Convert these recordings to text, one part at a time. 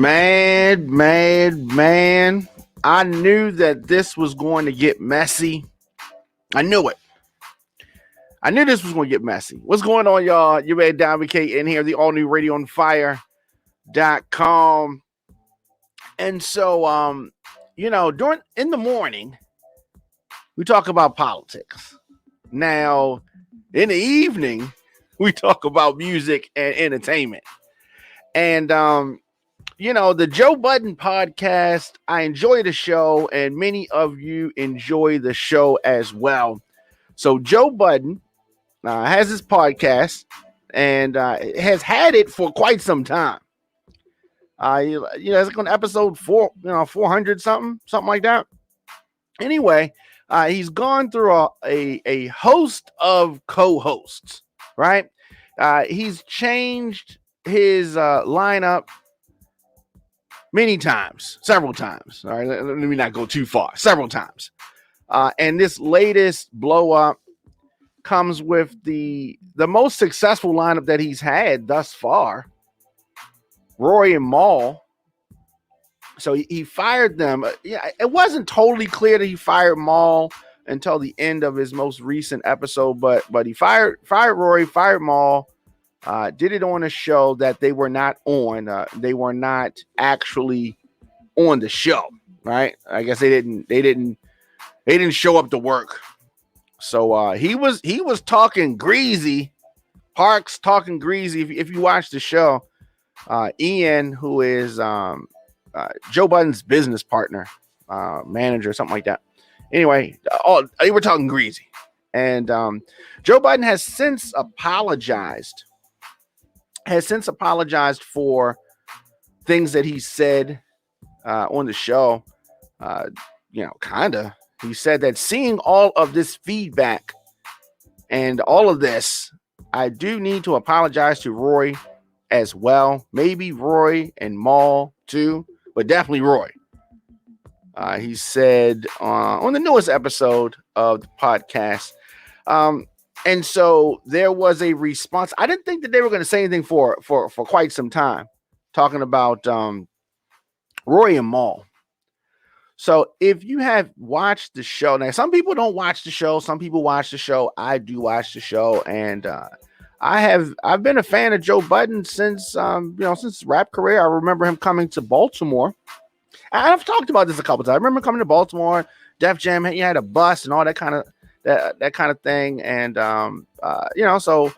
Man. I knew that this was going to get messy. I knew it. I knew this was going to get messy. What's going on, y'all? You ready to advocate in here, the all new radioonfire.com. And so, in the morning, we talk about politics. Now, in the evening, we talk about music and entertainment. And, the Joe Budden Podcast, I enjoy the show, and many of you enjoy the show as well. So Joe Budden has his podcast and has had it for quite some time. It's on episode 400 something like that. Anyway, he's gone through a host of co-hosts, right? He's changed his lineup several times. All right, let me not go too far. Several times. And this latest blow up comes with the most successful lineup that he's had thus far. Rory MAL. So he fired them. It wasn't totally clear that he fired MAL until the end of his most recent episode, but he fired Rory, fired MAL. Did it on a show that they were not on. They were not actually on the show, right? I guess they didn't show up to work. So he was talking greasy. Parks talking greasy. If you watch the show, Ian, who is Joe Budden's business partner, manager, something like that. Anyway, they were talking greasy, and Joe Budden has since apologized for things that he said on the show. He said that seeing all of this feedback and all of this, I do need to apologize to Roy as well. Maybe Roy and MAL too, but definitely Roy. He said on the newest episode of the podcast. And so there was a response. I didn't think that they were going to say anything for quite some time, talking about Rory and MAL. So if you have watched the show, now some people don't watch the show, some people watch the show. I do watch the show, and I've been a fan of Joe Budden since his rap career. I remember him coming to Baltimore. I've talked about this a couple times. I remember coming to Baltimore, Def Jam. He had a bus and all that kind of thing, and so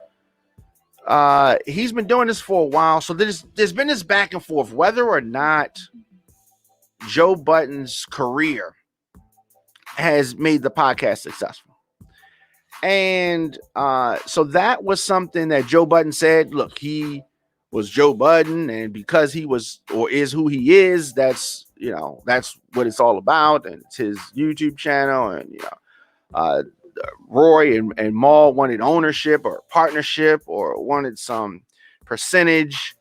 he's been doing this for a while. So there's been this back and forth whether or not Joe Budden's career has made the podcast successful. And so that was something that Joe Budden said. Look, he was Joe Budden, and because he was or is who he is, that's what it's all about, and it's his YouTube channel. And Roy and MAL wanted ownership or partnership or wanted some percentage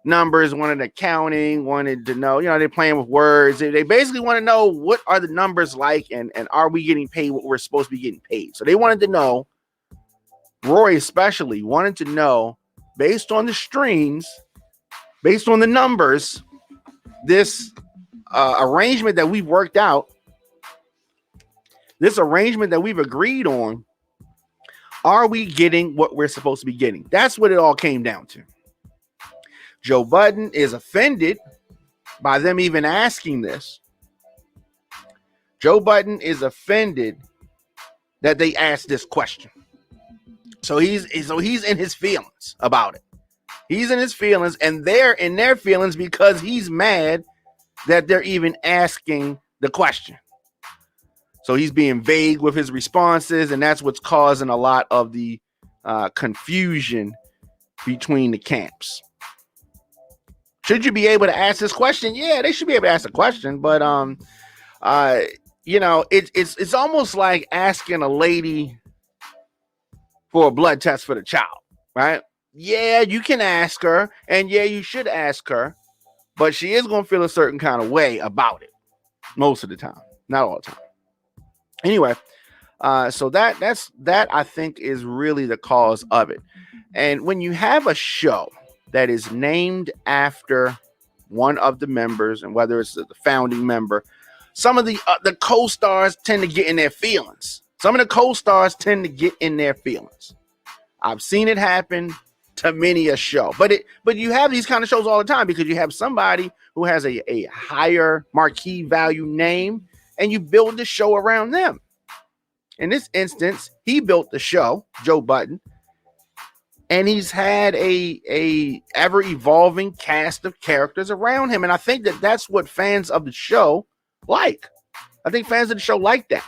numbers, wanted accounting, wanted to know, they're playing with words. They basically want to know, what are the numbers like, and are we getting paid what we're supposed to be getting paid? So they wanted to know, Roy especially wanted to know, based on the streams, based on the numbers, this arrangement that we've worked out, this arrangement that we've agreed on, are we getting what we're supposed to be getting? That's what it all came down to. Joe Budden is offended by them even asking this. Joe Budden is offended that they asked this question. So he's in his feelings about it. He's in his feelings, and they're in their feelings because he's mad that they're even asking the question. So he's being vague with his responses, and that's what's causing a lot of the confusion between the camps. Should you be able to ask this question? Yeah, they should be able to ask the question, but it's almost like asking a lady for a blood test for the child, right? Yeah, you can ask her, and yeah, you should ask her, but she is going to feel a certain kind of way about it most of the time, not all the time. Anyway, so that I think is really the cause of it. And when you have a show that is named after one of the members, and whether it's the founding member, some of the co-stars tend to get in their feelings. Some of the co-stars tend to get in their feelings. I've seen it happen to many a show, but you have these kind of shows all the time because you have somebody who has a higher marquee value name, and you build the show around them. In this instance, he built the show, Joe Budden, and he's had a ever evolving cast of characters around him, and I think that's what fans of the show like. I think fans of the show like that.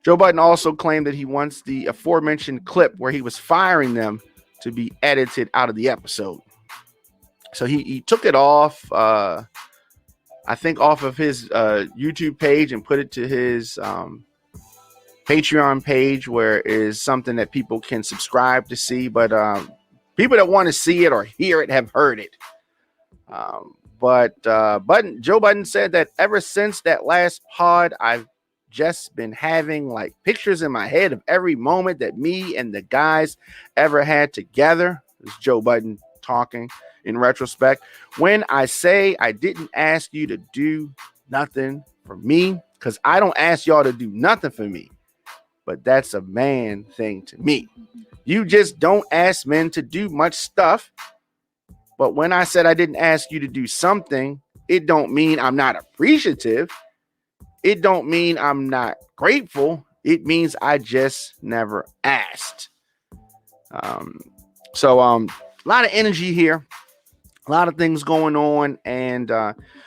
Joe Budden also claimed that he wants the aforementioned clip where he was firing them to be edited out of the episode. So he took it off, I think off of his YouTube page and put it to his Patreon page, where it is something that people can subscribe to see. But people that want to see it or hear it have heard it. But Joe Budden said that ever since that last pod, I've just been having like pictures in my head of every moment that me and the guys ever had together. This is Joe Budden talking in retrospect. When I say I didn't ask you to do nothing for me, because I don't ask y'all to do nothing for me, but that's a man thing to me. You just don't ask men to do much stuff. But when I said I didn't ask you to do something, it don't mean I'm not appreciative. It don't mean I'm not grateful. It means I just never asked. So a lot of energy here, a lot of things going on, and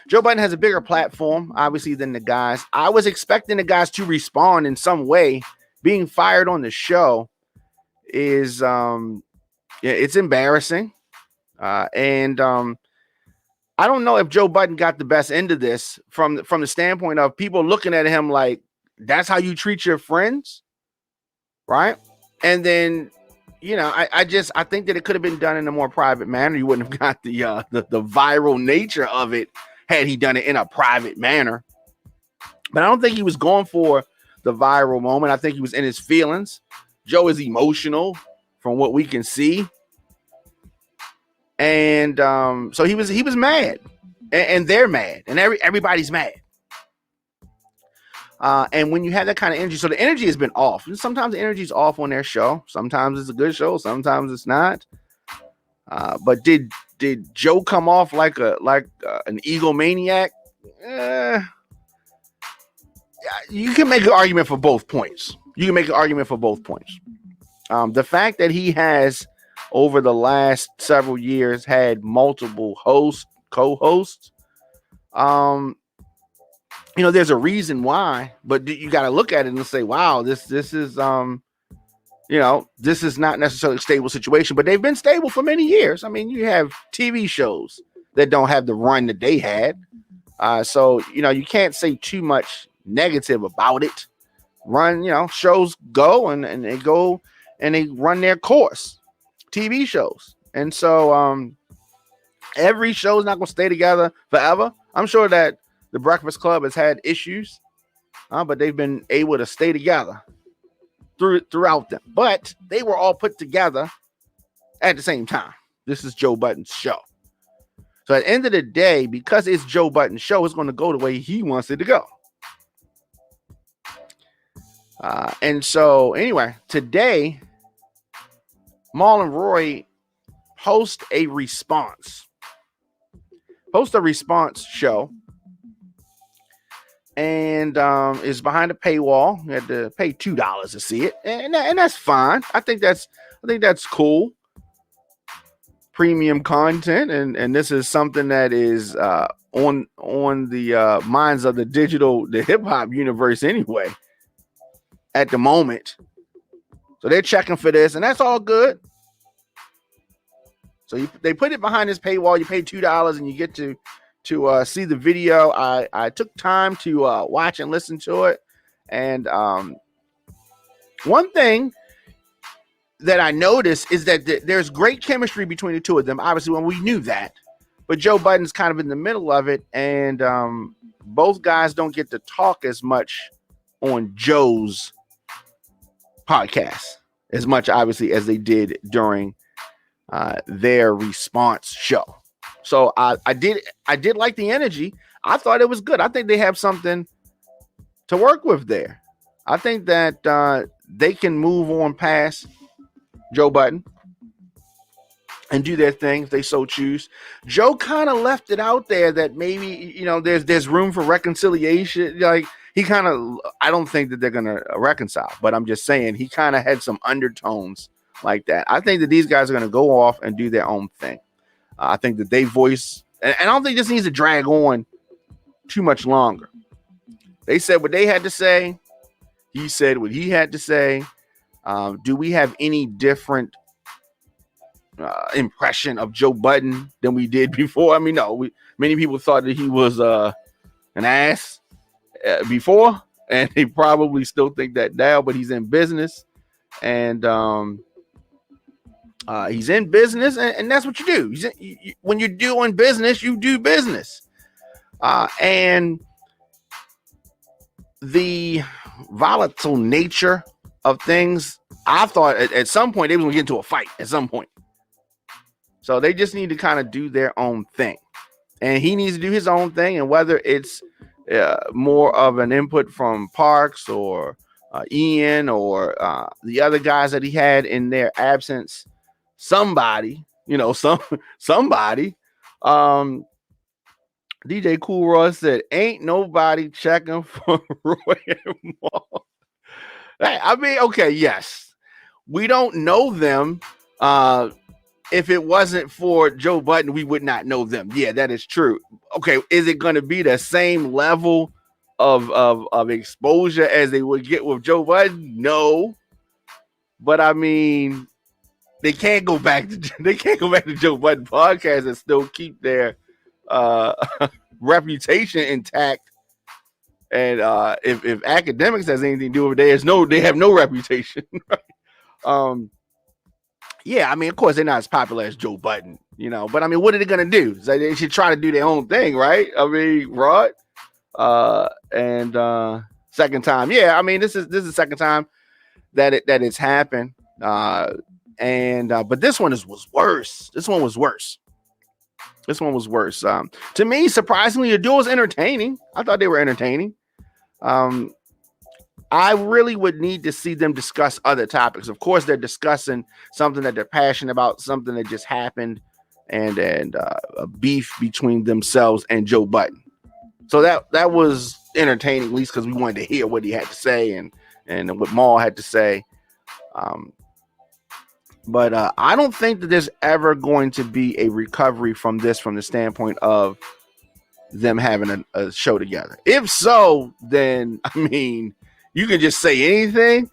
Joe Budden has a bigger platform, obviously, than the guys. I was expecting the guys to respond in some way. Being fired on the show is, it's embarrassing, and I don't know if Joe Budden got the best end of this from the standpoint of people looking at him like, that's how you treat your friends, right? And then, I think that it could have been done in a more private manner. You wouldn't have got the viral nature of it had he done it in a private manner. But I don't think he was going for the viral moment. I think he was in his feelings. Joe is emotional from what we can see. And so he was mad, and they're mad, and everybody's mad. And when you have that kind of energy, so the energy has been off. And sometimes the energy is off on their show. Sometimes it's a good show. Sometimes it's not. But did Joe come off like an egomaniac? You can make an argument for both points. The fact that he has, over the last several years, had multiple co-hosts. There's a reason why, but you got to look at it and say, wow, this is, this is not necessarily a stable situation, but they've been stable for many years. I mean, you have TV shows that don't have the run that they had. So, you can't say too much negative about it. Shows go and they go and they run their course. TV shows. And so every show is not going to stay together forever. I'm sure that the Breakfast Club has had issues, but they've been able to stay together throughout them. But they were all put together at the same time. This is Joe Budden's show. So at the end of the day, because it's Joe Budden's show, it's going to go the way he wants it to go. And so anyway, today, Mal and Rory host a response show, and is behind a paywall. You had to pay $2 to see it, and that's fine. I think that's cool. Premium content, and this is something that is on the minds of the hip hop universe anyway at the moment. So they're checking for this, and that's all good. So they put it behind this paywall. You pay $2, and you get to see the video. I took time to watch and listen to it, and one thing that I noticed is that there's great chemistry between the two of them. Obviously, when we knew that, but Joe Budden's kind of in the middle of it, and both guys don't get to talk as much on Joe's podcast as much, obviously, as they did during their response show. So I did like the energy. I thought it was good. I think they have something to work with there. I think that they can move on past Joe Budden and do their thing if they so choose. Joe kind of left it out there that maybe, there's room for reconciliation. Like he kind of, I don't think that they're going to reconcile, but I'm just saying he kind of had some undertones like that. I think that these guys are going to go off and do their own thing. I think that they voice, and I don't think this needs to drag on too much longer. They said what they had to say. He said what he had to say. Do we have any different impression of Joe Budden than we did before? I mean, no. Many people thought that he was an ass before, and they probably still think that now. But he's in business, and he's in business, and that's what you do. When you're doing business, you do business, and the volatile nature of things, I thought at some point they was gonna get into a fight at some point. So they just need to kind of do their own thing, and he needs to do his own thing. And whether it's more of an input from Parks or Ian or the other guys that he had in their absence, somebody. DJ Cool Roy said, "Ain't nobody checking for Roy and Mal." Hey, I mean, okay, yes, we don't know them. If it wasn't for Joe Budden, we would not know them. Yeah, that is true. Okay, is it going to be the same level of exposure as they would get with Joe Budden? No, but I mean, they can't go back to Joe Budden Podcast and still keep their reputation intact. And if academics has anything to do with it, they have no reputation. Yeah, I mean, of course they're not as popular as Joe Budden, but I mean, what are they gonna do? So they should try to do their own thing, right? I mean, Rod. And second time, yeah, I mean, this is the second time that it's happened. But this one was worse. This one was worse. To me, surprisingly, the duo was entertaining. I thought they were entertaining. I really would need to see them discuss other topics. Of course, they're discussing something that they're passionate about, something that just happened, and a beef between themselves and Joe Budden. So that was entertaining, at least because we wanted to hear what he had to say and what Mal had to say. But I don't think that there's ever going to be a recovery from this, from the standpoint of them having a show together. If so, then I mean, you can just say anything,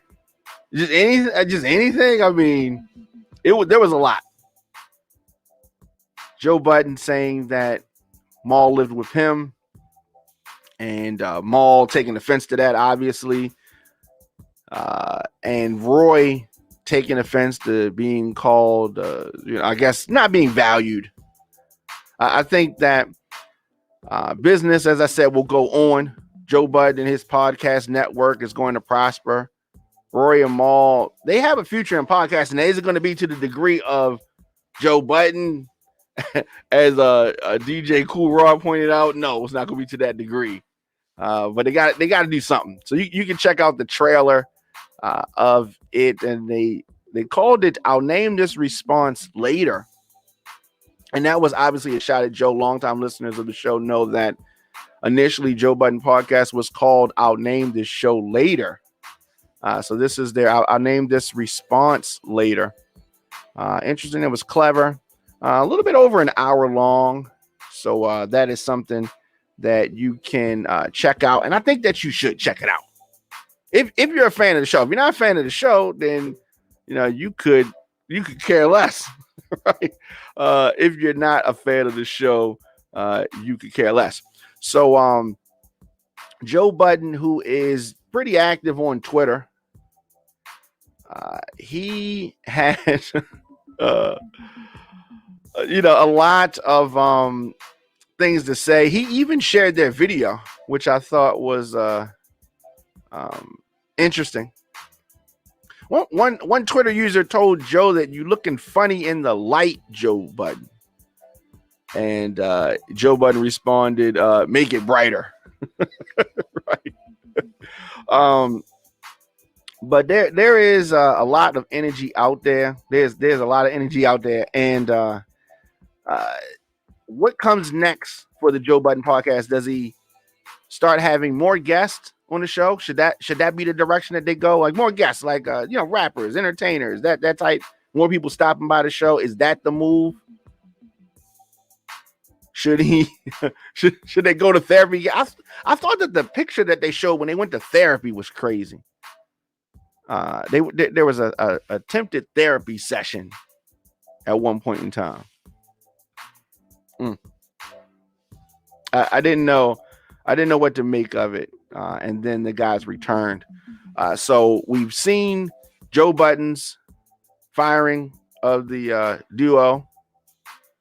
just anything. I mean, there was a lot. Joe Budden saying that Mal lived with him, and Mal taking offense to that, obviously, and Roy taking offense to being called, I guess, not being valued. I think that business, as I said, will go on. Joe Budden and his podcast network is going to prosper. Rory and Mal, they have a future in podcasting. Is it going to be to the degree of Joe Budden, as DJ Cool Raw pointed out? No, it's not going to be to that degree. But they got to do something. So you can check out the trailer of it, and they called it "I'll name this response later," and that was obviously a shot at Joe. Longtime listeners of the show know that initially Joe Budden Podcast was called "I'll name this show later." So this is their I'll name this response later. Interesting. It was clever. A little bit over an hour long. So that is something that you can check out, and I think that you should check it out. If you're a fan of the show. If you're not a fan of the show, then you could care less, right? If you're not a fan of the show, you could care less. So Joe Budden, who is pretty active on Twitter, he had a lot of things to say. He even shared their video, which I thought was interesting. One Twitter user told Joe that you looking funny in the light, Joe Budden. And Joe Budden responded, make it brighter. Right. But there is a lot of energy out there. There's a lot of energy out there. And what comes next for the Joe Budden podcast? Does he start having more guests on the show? Should that be the direction that they go? Like more guests, like rappers, entertainers, that type, more people stopping by the show. Is that the move? Should he should they go to therapy? I thought that the picture that they showed when they went to therapy was crazy. There was a attempted therapy session at one point in time. I didn't know what to make of it. And then the guys returned. So we've seen Joe Budden's firing of the duo.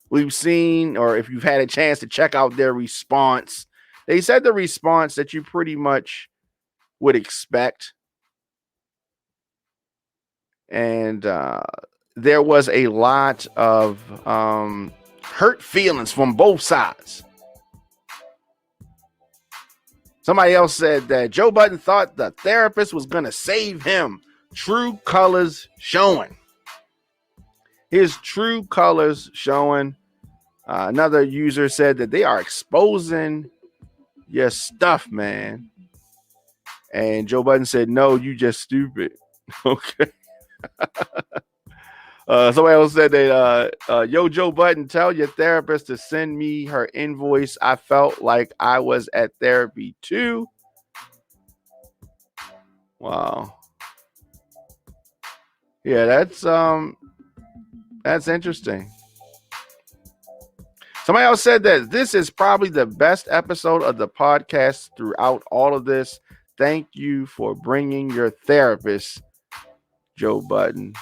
We've seen, or if you've had a chance to check out their response, they said the response that you pretty much would expect. And there was a lot of hurt feelings from both sides. Somebody else said that Joe Budden thought the therapist was going to save him. True colors showing. His true colors showing. Another user said that they are exposing your stuff, man. And Joe Budden said, no, you just stupid. Okay. Somebody else said that, yo, Joe Budden, tell your therapist to send me her invoice. I felt like I was at therapy too. Wow. Yeah, that's interesting. Somebody else said that this is probably the best episode of the podcast throughout all of this. Thank you for bringing your therapist, Joe Budden.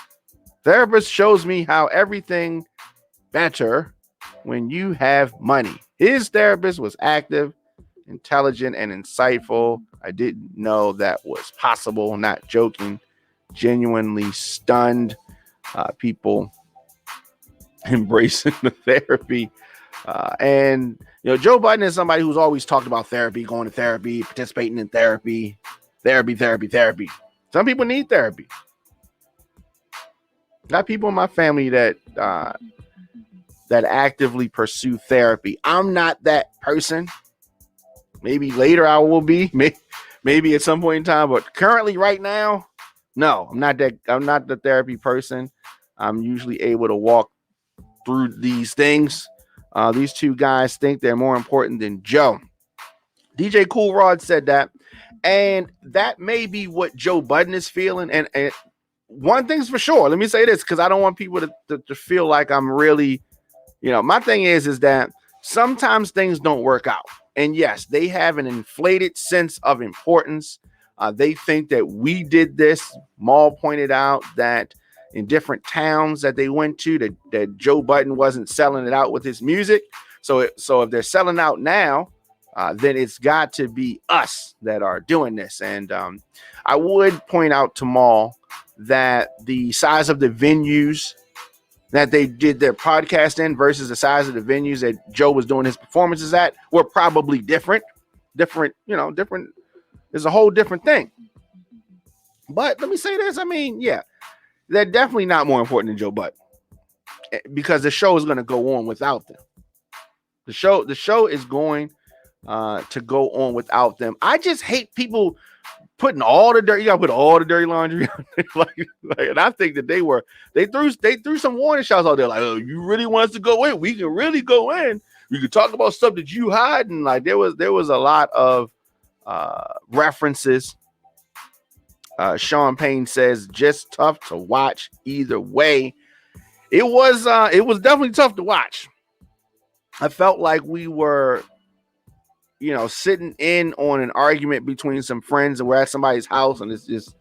Therapist shows me how everything better when you have money. His therapist was active, intelligent, and insightful. I didn't know that was possible. Not joking. Genuinely stunned. People embracing the therapy. And Joe Budden is somebody who's always talked about therapy, going to therapy, participating in therapy. Some people need therapy. Got people in my family that actively pursue therapy. I'm not that person. Maybe later I will be. Maybe at some point in time, but currently, right now, no, I'm not that. I'm not the therapy person. I'm usually able to walk through these things. These two guys think they're more important than Joe. DJ Cool Rod said that, and that may be what Joe Budden is feeling. And one thing's for sure. Let me say this, because I don't want people to feel like I'm really, my thing is that sometimes things don't work out. And yes, they have an inflated sense of importance. They think that we did this. Maul pointed out that in different towns that they went to, that Joe Budden wasn't selling it out with his music. So if they're selling out now, then it's got to be us that are doing this. And I would point out to Maul that the size of the venues that they did their podcast in versus the size of the venues that Joe was doing his performances at were probably different. Different. It's a whole different thing. But let me say this. I mean, yeah, they're definitely not more important than Joe Budden, because the show is going to go on without them. The show is going to go on without them. I just hate people putting all the dirt. You gotta put all the dirty laundry on there. like, and I think that they threw some warning shots out there. Like, oh, you really want us to go in? We can really go in. We can talk about stuff that you hide. And like there was a lot of references. Sean Payne says just tough to watch either way. It was definitely tough to watch. I felt like we were sitting in on an argument between some friends, and we're at somebody's house, and it's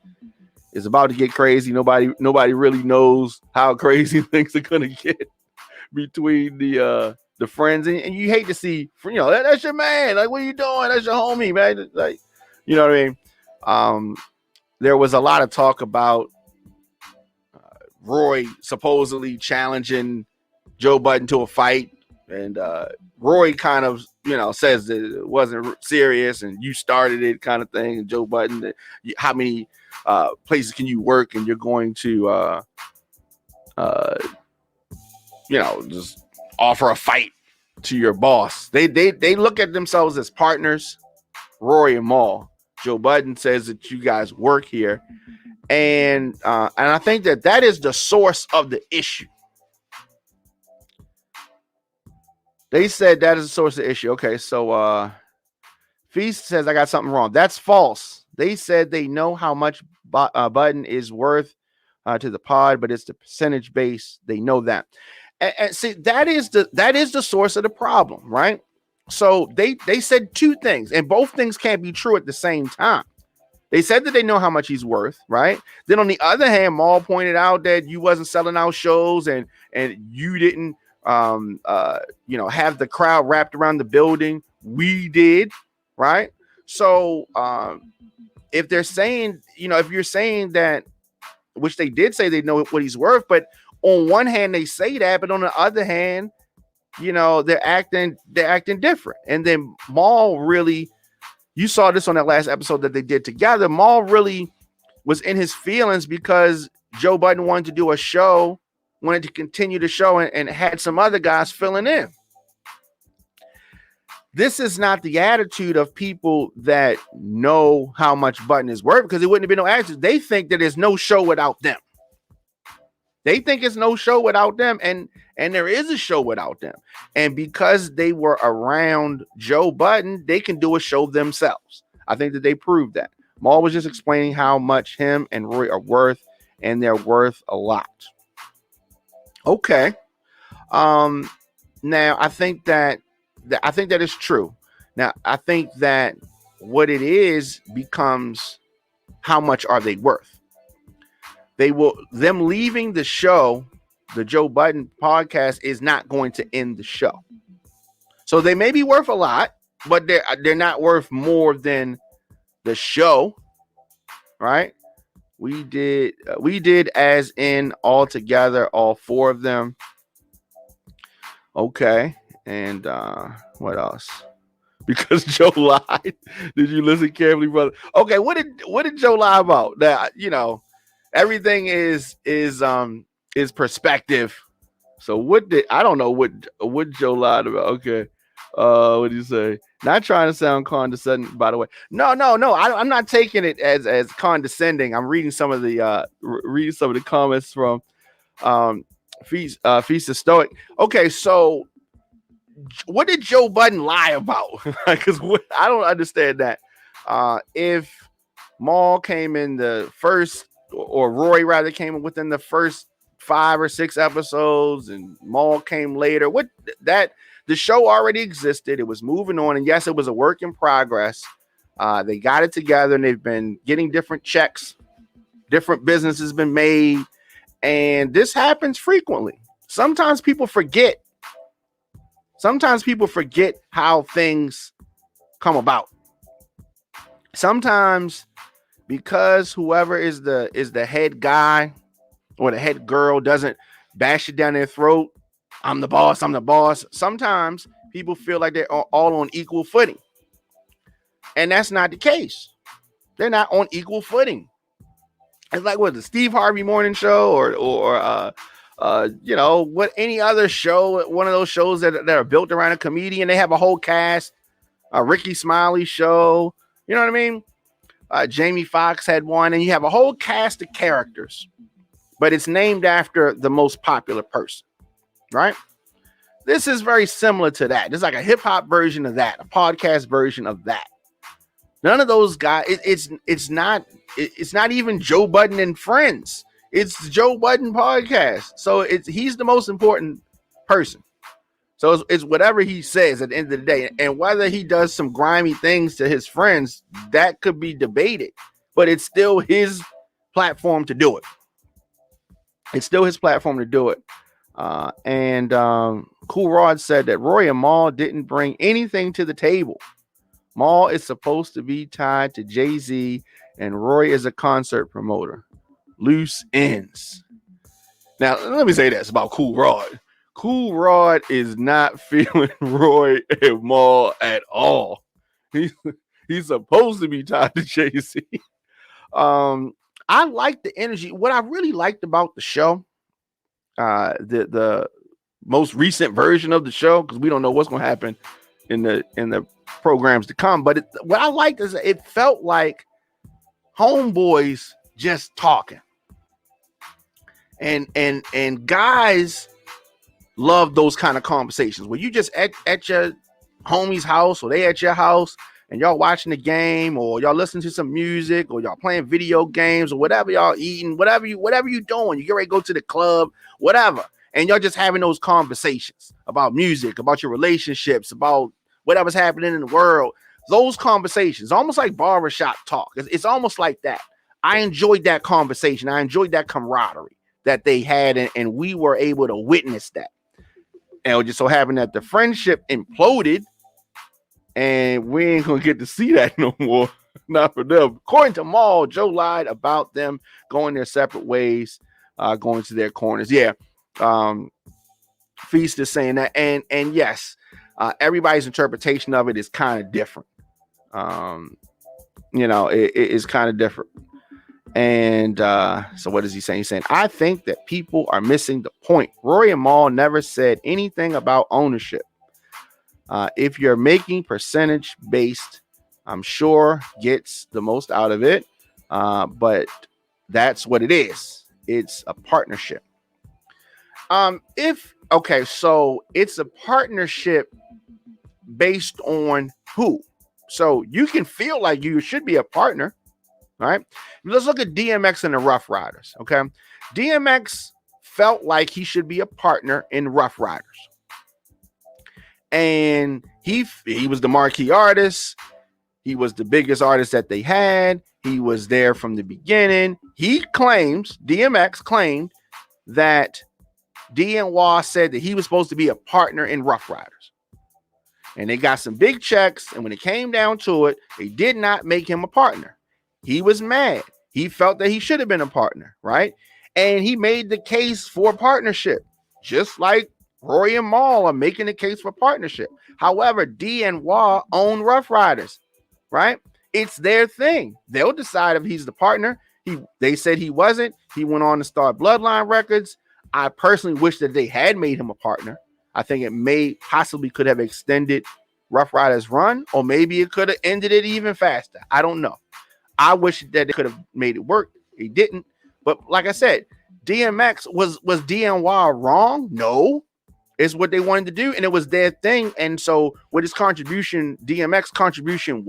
about to get crazy. Nobody really knows how crazy things are gonna get between the friends, and you hate to see, that's your man. Like, what are you doing? That's your homie, man. Like, you know what I mean? There was a lot of talk about Roy supposedly challenging Joe Budden to a fight, and Roy kind of, says that it wasn't serious and you started it, kind of thing. And Joe Budden, how many places can you work and you're going to just offer a fight to your boss? They look at themselves as partners, Rory and Mal. Joe Budden says that you guys work here, and I think that is the source of the issue. They said that is the source of the issue. Okay, so Feast says I got something wrong. That's false. They said they know how much Budden is worth to the pod, but it's the percentage base. They know that. And see, that is the source of the problem, right? So they said two things, and both things can't be true at the same time. They said that they know how much he's worth, right? Then on the other hand, Mal pointed out that you wasn't selling out shows and you didn't have the crowd wrapped around the building. We did, right? So if they're saying, if you're saying that, which they did say they know what he's worth, but on one hand they say that, but on the other hand, they're acting different. And then Mal really, you saw this on that last episode that they did together. Mal really was in his feelings because Joe Budden wanted to do a show, wanted to continue the show, and had some other guys filling in. This is not the attitude of people that know how much Budden is worth, because it wouldn't have been no attitude. They think that there's no show without them. They think it's no show without them, and there is a show without them. And because they were around Joe Budden, they can do a show themselves. I think that they proved that. Mal was just explaining how much him and Roy are worth, and they're worth a lot. Okay. Now I think that is true. Now I think that what it is becomes how much are they worth? Them leaving the show, the Joe Budden podcast, is not going to end the show. So they may be worth a lot, but they're not worth more than the show, right? We did as in all together, all four of them. Okay, and what else? Because Joe lied. Did you listen carefully, brother? Okay, what did Joe lie about? That everything is perspective. So I don't know what Joe lied about. Okay. What do you say? Not trying to sound condescending, by the way. No. I'm not taking it as condescending. I'm reading some of the comments from Feast of Stoic. Okay, so what did Joe Budden lie about? Because I don't understand that. If Mal came in the first, or Roy rather came in within the first 5 or 6 episodes, and Mal came later, the show already existed. It was moving on, and yes, it was a work in progress. They got it together, and they've been getting different checks. Different businesses been made, and this happens frequently. Sometimes people forget how things come about. Sometimes, because whoever is the head guy or the head girl doesn't bash it down their throat, I'm the boss. Sometimes people feel like they're all on equal footing. And that's not the case. They're not on equal footing. It's like the Steve Harvey morning show or what any other show, one of those shows that are built around a comedian. They have a whole cast, a Ricky Smiley show. You know what I mean? Jamie Foxx had one, and you have a whole cast of characters, but it's named after the most popular person, right? This is very similar to that. It's like a hip hop version of that, a podcast version of that. None of those guys. It's not even Joe Budden and Friends. It's Joe Budden Podcast. So he's the most important person. So it's whatever he says at the end of the day, and whether he does some grimy things to his friends, that could be debated, but it's still his platform to do it. And Cool Rod said that Roy and Mal didn't bring anything to the table. Mal is supposed to be tied to Jay-Z, and Roy is a concert promoter. Loose ends. Now, let me say this about Cool Rod. Cool Rod is not feeling Roy and Mal at all. He's, he's supposed to be tied to Jay-Z. I like the energy. What I really liked about the show, the most recent version of the show, because we don't know what's going to happen in the programs to come. But what I liked is it felt like homeboys just talking, and guys love those kind of conversations where you just at your homie's house or they at your house and y'all watching the game or y'all listening to some music or y'all playing video games or whatever y'all eating, whatever you doing, you get ready to go to the club, whatever. And y'all just having those conversations about music, about your relationships, about whatever's happening in the world. Those conversations, almost like barbershop talk. It's almost like that. I enjoyed that conversation. I enjoyed that camaraderie that they had, and we were able to witness that. And it just so happened that the friendship imploded, and we ain't gonna get to see that no more. Not for them. According to Mal, Joe lied about them going their separate ways, going to their corners. Yeah. Feast is saying that, and yes, everybody's interpretation of it is kind of different. It is kind of different. And so what is he saying? He's saying, I think that people are missing the point. Rory and Mal never said anything about ownership. If you're making percentage based, I'm sure gets the most out of it. But that's what it is. It's a partnership. So it's a partnership based on who? So you can feel like you should be a partner, all right? Let's look at DMX and the Rough Riders, okay? DMX felt like he should be a partner in Rough Riders. And he was the marquee artist. He was the biggest artist that they had. He was there from the beginning. DMX claimed that DNY said that he was supposed to be a partner in Rough Riders. And they got some big checks. And when it came down to it, they did not make him a partner. He was mad. He felt that he should have been a partner, right? And he made the case for partnership, just like Rory and Mal are making the case for partnership. However, DNY own Rough Riders, right? It's their thing. They'll decide if he's the partner. They said he wasn't. He went on to start Bloodline Records. I personally wish that they had made him a partner. I think it possibly could have extended Rough Riders' run, or maybe it could have ended it even faster. I don't know. I wish that they could have made it work. It didn't. But like I said, DMX was DNY wrong? No. It's what they wanted to do, and it was their thing. And so what his contribution, DMX contribution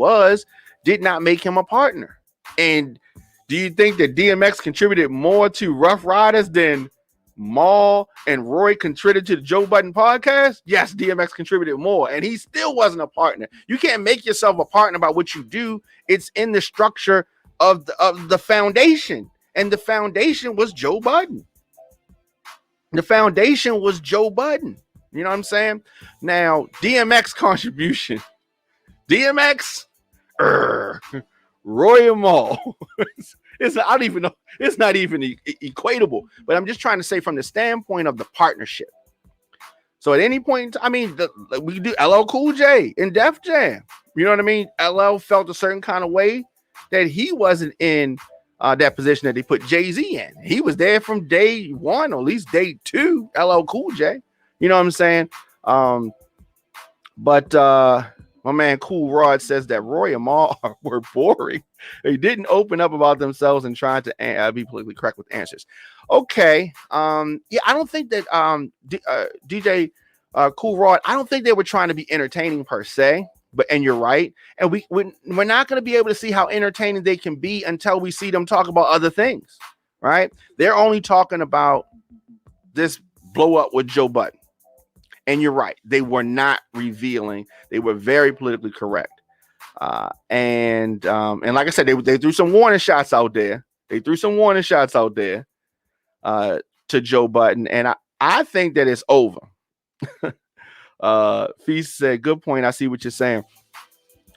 did not make him a partner. And do you think that DMX contributed more to Rough Riders than Mal and Roy contributed to the Joe Budden podcast? Yes, DMX contributed more, and he still wasn't a partner. You can't make yourself a partner by what you do. It's in the structure of the foundation, and the foundation was Joe Budden. The foundation was Joe Budden. You know what I'm saying? Now, DMX contribution. DMX, Roy and Mal. I don't even know. It's not even equatable. But I'm just trying to say from the standpoint of the partnership. So at any point, we could do LL Cool J in Def Jam. You know what I mean? LL felt a certain kind of way that he wasn't in that position that they put Jay-Z in. He was there from day one, or at least day two, LL Cool J. You know what I'm saying? But my man Cool Rod says that Roy and Mal were boring. They didn't open up about themselves and tried to be politically correct with answers. Okay. I don't think that DJ Cool Rod, I don't think they were trying to be entertaining per se. And you're right. And we're not going to be able to see how entertaining they can be until we see them talk about other things, right? They're only talking about this blow up with Joe Budden. And you're right. They were not revealing. They were very politically correct. And like I said, they threw some warning shots out there. To Joe Budden. And I think that it's over. Feast said, good point. I see what you're saying.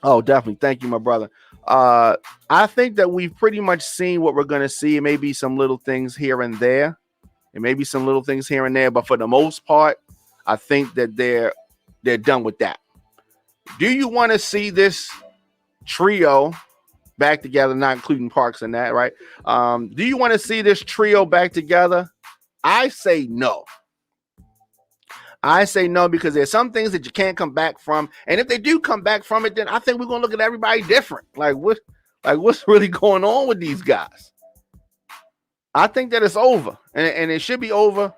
Oh, definitely. Thank you, my brother. I think that we've pretty much seen what we're going to see. Maybe some little things here and there. and maybe some little things here and there, but for the most part, I think that they're done with that. Do you want to see this trio back together, not including Parks and that, right? Do you want to see this trio back together? I say no. I say no, because there's some things that you can't come back from. And if they do come back from it, then I think we're going to look at everybody different. What's really going on with these guys? I think that it's over, and it should be over.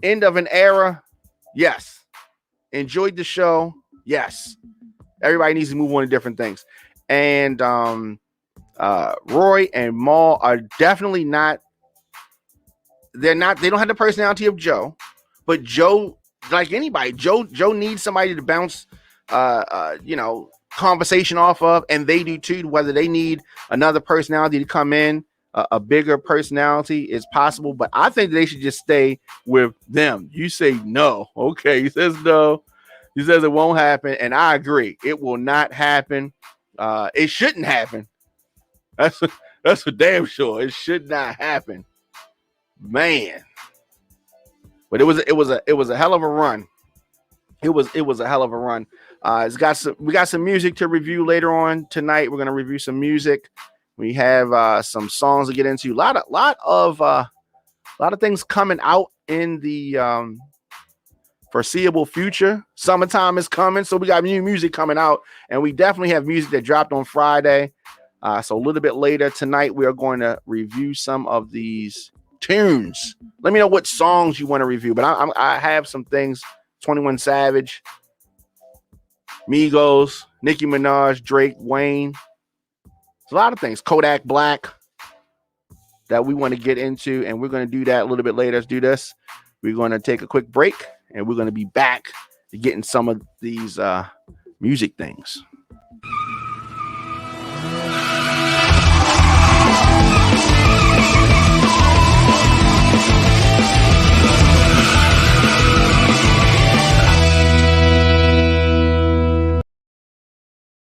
End of an era. Yes. Enjoyed the show. Yes. Everybody needs to move on to different things. And Roy and Mal are definitely not. They don't have the personality of Joe, but Joe, like anybody, Joe needs somebody to bounce, conversation off of, and they do too. Whether they need another personality to come in, a bigger personality is possible, but I think they should just stay with them. You say no, okay? He says no. He says it won't happen, and I agree. It will not happen. It shouldn't happen. That's for damn sure. It should not happen, man. But it was a hell of a run. It was a hell of a run. We got some music to review later on tonight. We're gonna review some music. We have some songs to get into. A lot of things coming out in the foreseeable future. Summertime is coming, so we got new music coming out, and we definitely have music that dropped on Friday. So a little bit later tonight, we are going to review some of these tunes. Let me know what songs you want to review, but I have some things. 21 Savage, Migos, Nicki Minaj, Drake, Wayne. There's a lot of things. Kodak Black that we want to get into, and we're going to do that a little bit later. Let's do this. We're going to take a quick break, and we're going to be back to getting some of these music things.